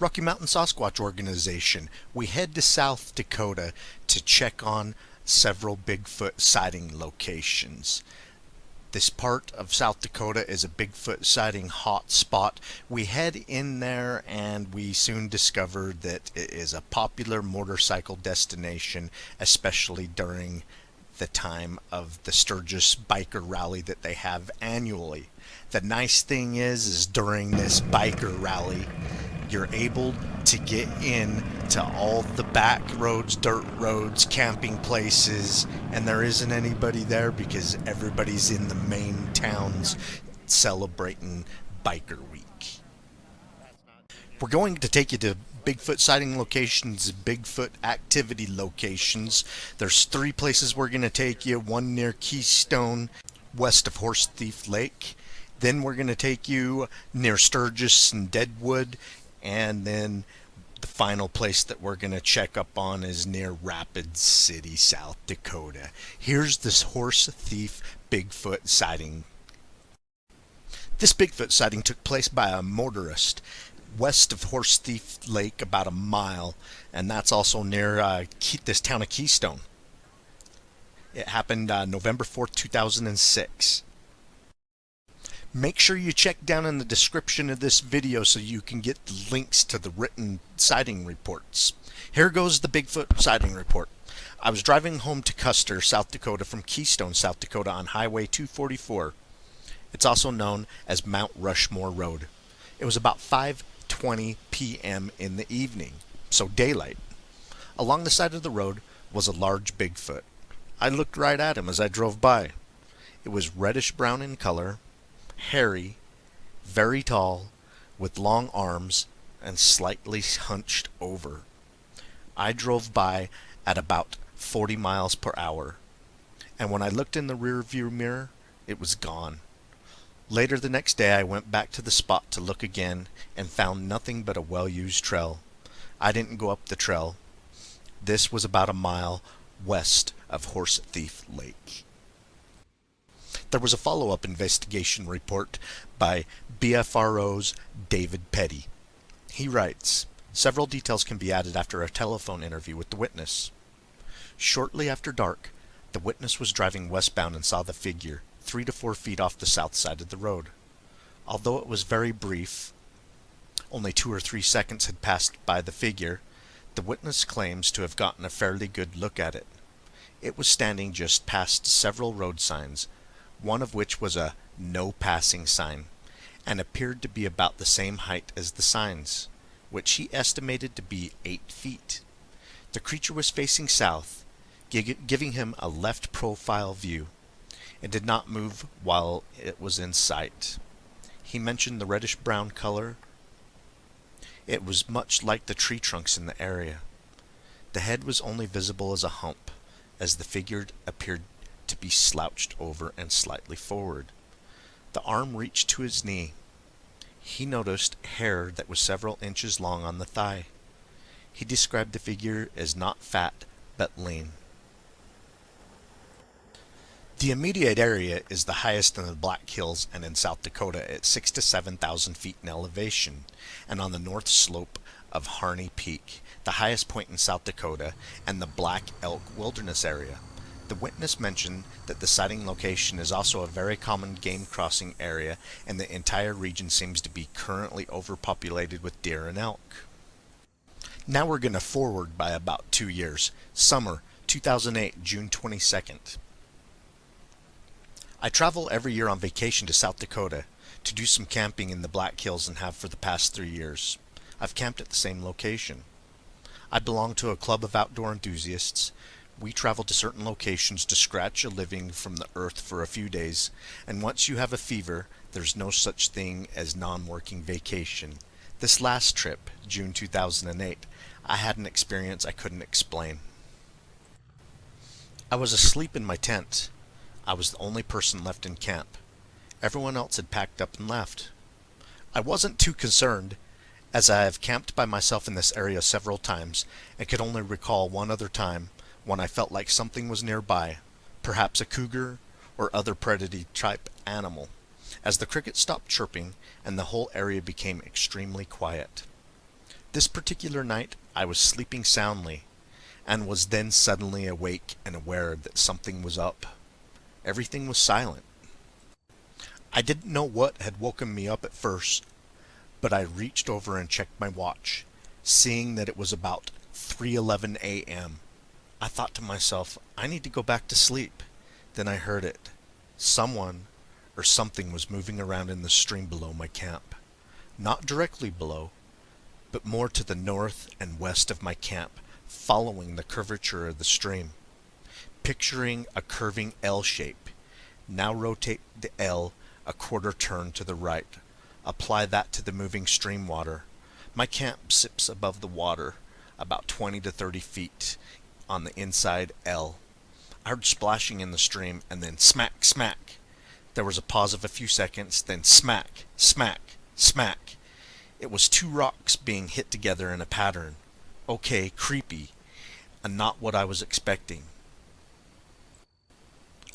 Rocky Mountain Sasquatch Organization. We head to South Dakota to check on several Bigfoot sighting locations. This part of South Dakota is a Bigfoot sighting hotspot. We head in there and we soon discover that it is a popular motorcycle destination, especially during the time of the Sturgis biker rally that they have annually. The nice thing is during this biker rally, you're able to get in to all the back roads, dirt roads, camping places, and there isn't anybody there because everybody's in the main towns celebrating Biker Week. We're going to take you to Bigfoot sighting locations, Bigfoot activity locations. There's 3 places we're going to take you. One near Keystone, west of Horsethief Lake. Then we're going to take you near Sturgis and Deadwood. And then the final place that we're going to check up on is near Rapid City, South Dakota. Here's this Horsethief Bigfoot sighting. This Bigfoot sighting took place by a motorist west of Horsethief Lake, about a mile, and that's also near this town of Keystone. It happened November 4th, 2006. Make sure you check down in the description of this video so you can get the links to the written sighting reports. Here goes the Bigfoot sighting report. I was driving home to Custer, South Dakota from Keystone, South Dakota on Highway 244. It's also known as Mount Rushmore Road. It was about 5:20 p.m. in the evening, so daylight. Along the side of the road was a large Bigfoot. I looked right at him as I drove by. It was reddish brown in color, hairy, very tall, with long arms and slightly hunched over. I drove by at about 40 miles per hour, and when I looked in the rear view mirror, it was gone. Later the next day I went back to the spot to look again and found nothing but a well-used trail. I didn't go up the trail. This was about a mile west of Horsethief Lake. There was a follow-up investigation report by BFRO's David Petty. He writes, several details can be added after a telephone interview with the witness. Shortly after dark, the witness was driving westbound and saw the figure 3 to 4 feet off the south side of the road. Although it was very brief, only 2 or 3 seconds had passed by the figure, the witness claims to have gotten a fairly good look at it. It was standing just past several road signs, one of which was a no passing sign, and appeared to be about the same height as the signs, which he estimated to be 8 feet. The creature was facing south, giving him a left profile view, and did not move while it was in sight. He mentioned the reddish-brown color. It was much like the tree trunks in the area. The head was only visible as a hump, as the figure appeared to be slouched over and slightly forward. The arm reached to his knee. He noticed hair that was several inches long on the thigh. He described the figure as not fat, but lean. The immediate area is the highest in the Black Hills and in South Dakota at 6,000 to 7,000 feet in elevation, and on the north slope of Harney Peak, the highest point in South Dakota, and the Black Elk Wilderness area. The witness mentioned that the sighting location is also a very common game crossing area, and the entire region seems to be currently overpopulated with deer and elk. Now we're going to forward by about 2 years. Summer 2008, June 22nd. I travel every year on vacation to South Dakota to do some camping in the Black Hills and have for the past 3 years. I've camped at the same location. I belong to a club of outdoor enthusiasts. We travel to certain locations to scratch a living from the earth for a few days, and once you have a fever, there's no such thing as non-working vacation. This last trip, June 2008, I had an experience I couldn't explain. I was asleep in my tent. I was the only person left in camp. Everyone else had packed up and left. I wasn't too concerned, as I have camped by myself in this area several times, and could only recall one other time when I felt like something was nearby, perhaps a cougar or other predator type animal, as the crickets stopped chirping and the whole area became extremely quiet. This particular night I was sleeping soundly, and was then suddenly awake and aware that something was up. Everything was silent. I didn't know what had woken me up at first, but I reached over and checked my watch, seeing that it was about 3:11 a.m. I thought to myself, I need to go back to sleep. Then I heard it. Someone or something was moving around in the stream below my camp. Not directly below, but more to the north and west of my camp, following the curvature of the stream. Picturing a curving L shape. Now rotate the L a quarter turn to the right. Apply that to the moving stream water. My camp sits above the water, about 20 to 30 feet on the inside L. I heard splashing in the stream, and then smack, smack. There was a pause of a few seconds, then smack, smack, smack. It was two rocks being hit together in a pattern. Okay, creepy, and not what I was expecting.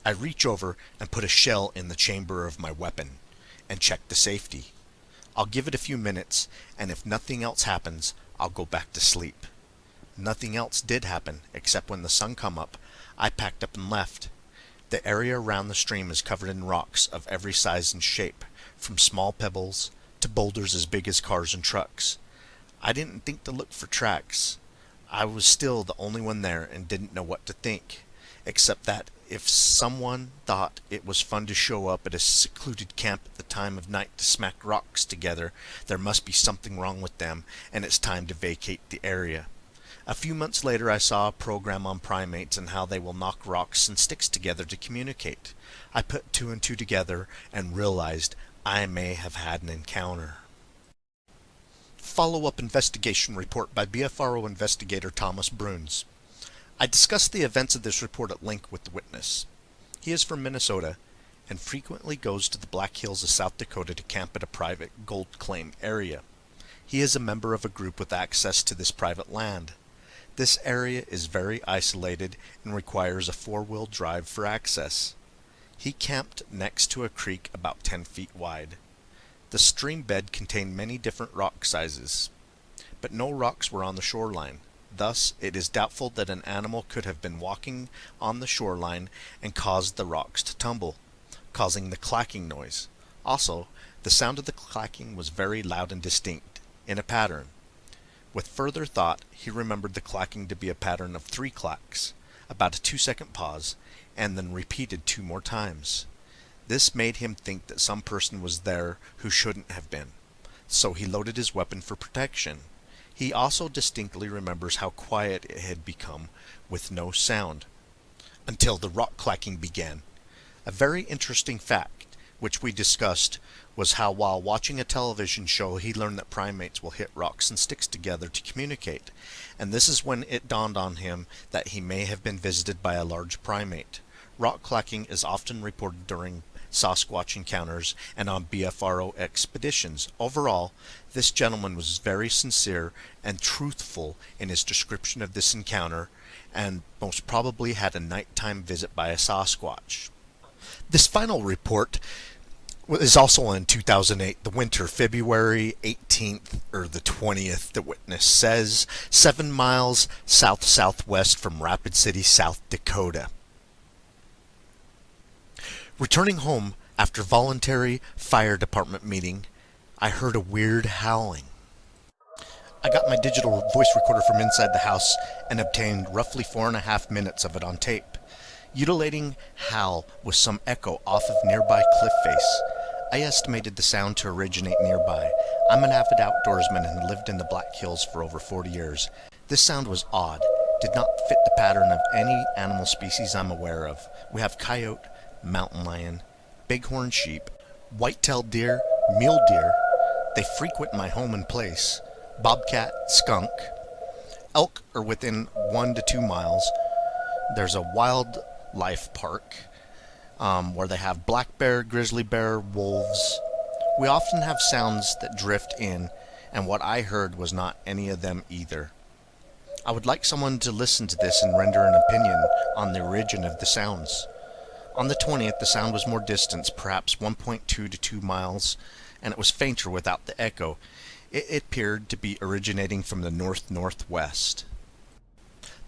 I reach over and put a shell in the chamber of my weapon, and check the safety. I'll give it a few minutes, and if nothing else happens, I'll go back to sleep. Nothing else did happen, except when the sun come up, I packed up and left. The area around the stream is covered in rocks of every size and shape, from small pebbles to boulders as big as cars and trucks. I didn't think to look for tracks. I was still the only one there and didn't know what to think, except that if someone thought it was fun to show up at a secluded camp at the time of night to smack rocks together, there must be something wrong with them, and it's time to vacate the area. A few months later I saw a program on primates and how they will knock rocks and sticks together to communicate. I put two and two together and realized I may have had an encounter. Follow-up investigation report by BFRO investigator Thomas Bruns. I discussed the events of this report at length with the witness. He is from Minnesota and frequently goes to the Black Hills of South Dakota to camp at a private gold claim area. He is a member of a group with access to this private land. This area is very isolated and requires a four-wheel drive for access. He camped next to a creek about 10 feet wide. The stream bed contained many different rock sizes, but no rocks were on the shoreline. Thus, it is doubtful that an animal could have been walking on the shoreline and caused the rocks to tumble, causing the clacking noise. Also, the sound of the clacking was very loud and distinct, in a pattern. With further thought, he remembered the clacking to be a pattern of 3 clacks, about a 2-second pause, and then repeated 2 more times. This made him think that some person was there who shouldn't have been, so he loaded his weapon for protection. He also distinctly remembers how quiet it had become with no sound, until the rock clacking began. A very interesting fact, which we discussed, was how while watching a television show he learned that primates will hit rocks and sticks together to communicate, and this is when it dawned on him that he may have been visited by a large primate. Rock clacking is often reported during Sasquatch encounters and on BFRO expeditions. Overall, this gentleman was very sincere and truthful in his description of this encounter, and most probably had a nighttime visit by a Sasquatch. This final report is also in 2008, the winter, February 18th or the 20th, the witness says, 7 miles south-southwest from Rapid City, South Dakota. Returning home after voluntary fire department meeting, I heard a weird howling. I got my digital voice recorder from inside the house and obtained roughly 4.5 minutes of it on tape. Utilating howl with some echo off of nearby cliff face. I estimated the sound to originate nearby. I'm an avid outdoorsman and lived in the Black Hills for over 40 years. This sound was odd, did not fit the pattern of any animal species I'm aware of. We have coyote, mountain lion, bighorn sheep, white-tailed deer, mule deer. They frequent my home and place. Bobcat, skunk. Elk are within 1 to 2 miles. There's a wildlife park where they have black bear, grizzly bear, wolves. We often have sounds that drift in, and what I heard was not any of them either. I would like someone to listen to this and render an opinion on the origin of the sounds. On the 20th, the sound was more distant, perhaps 1.2 to 2 miles, and it was fainter without the echo. It appeared to be originating from the north-northwest.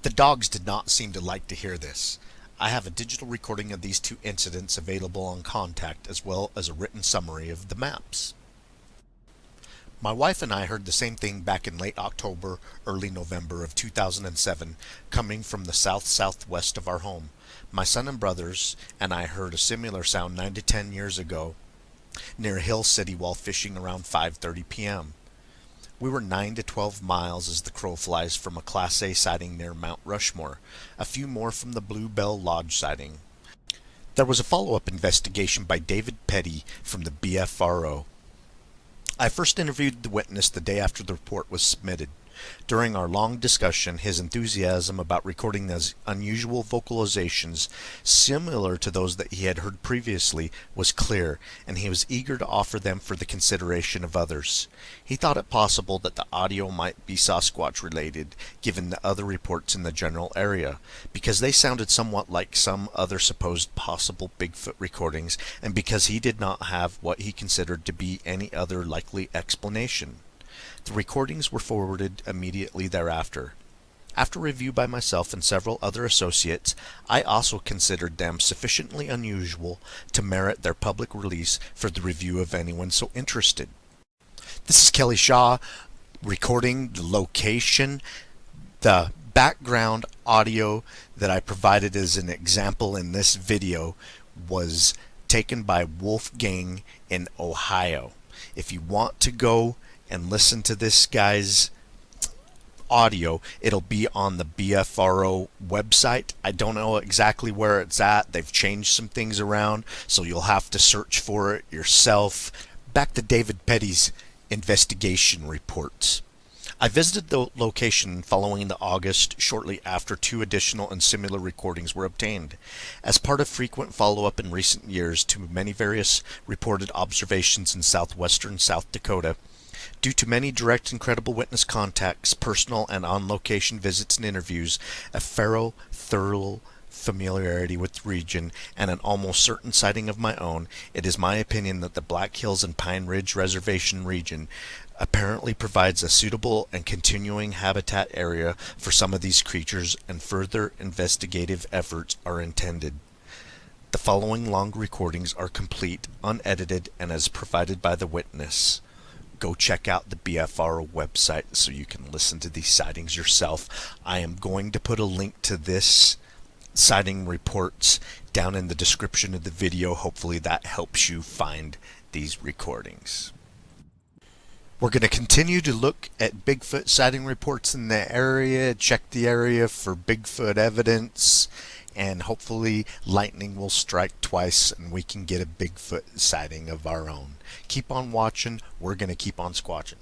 The dogs did not seem to like to hear this. I have a digital recording of these two incidents available on contact, as well as a written summary of the maps. My wife and I heard the same thing back in late October, early November of 2007, coming from the south-southwest of our home. My son and brothers and I heard a similar sound 9 to 10 years ago near Hill City while fishing around 5:30 p.m. We were 9 to 12 miles as the crow flies from a Class A sighting near Mount Rushmore, a few more from the Bluebell Lodge sighting. There was a follow-up investigation by David Petty from the BFRO. I first interviewed the witness the day after the report was submitted. During our long discussion, his enthusiasm about recording those unusual vocalizations, similar to those that he had heard previously, was clear, and he was eager to offer them for the consideration of others. He thought it possible that the audio might be Sasquatch related, given the other reports in the general area, because they sounded somewhat like some other supposed possible Bigfoot recordings, and because he did not have what he considered to be any other likely explanation. The recordings were forwarded immediately thereafter. After review by myself and several other associates, I also considered them sufficiently unusual to merit their public release for the review of anyone so interested. This is Kelly Shaw recording the location. The background audio that I provided as an example in this video was taken by Wolfgang in Ohio. If you want to go and listen to this guy's audio, it'll be on the BFRO website. I don't know exactly where it's at. They've changed some things around, so you'll have to search for it yourself. Back to David Petty's investigation reports. I visited the location following the August, shortly after 2 additional and similar recordings were obtained. As part of frequent follow-up in recent years to many various reported observations in southwestern South Dakota, due to many direct and credible witness contacts, personal and on-location visits and interviews, a thorough familiarity with the region, and an almost certain sighting of my own, it is my opinion that the Black Hills and Pine Ridge Reservation region apparently provides a suitable and continuing habitat area for some of these creatures, and further investigative efforts are intended. The following long recordings are complete, unedited, and as provided by the witness. Go check out the BFRO website so you can listen to these sightings yourself. I am going to put a link to this sighting reports down in the description of the video. Hopefully that helps you find these recordings. We're going to continue to look at Bigfoot sighting reports in the area, check the area for Bigfoot evidence, and hopefully lightning will strike twice and we can get a Bigfoot sighting of our own. Keep on watching. We're going to keep on squatching.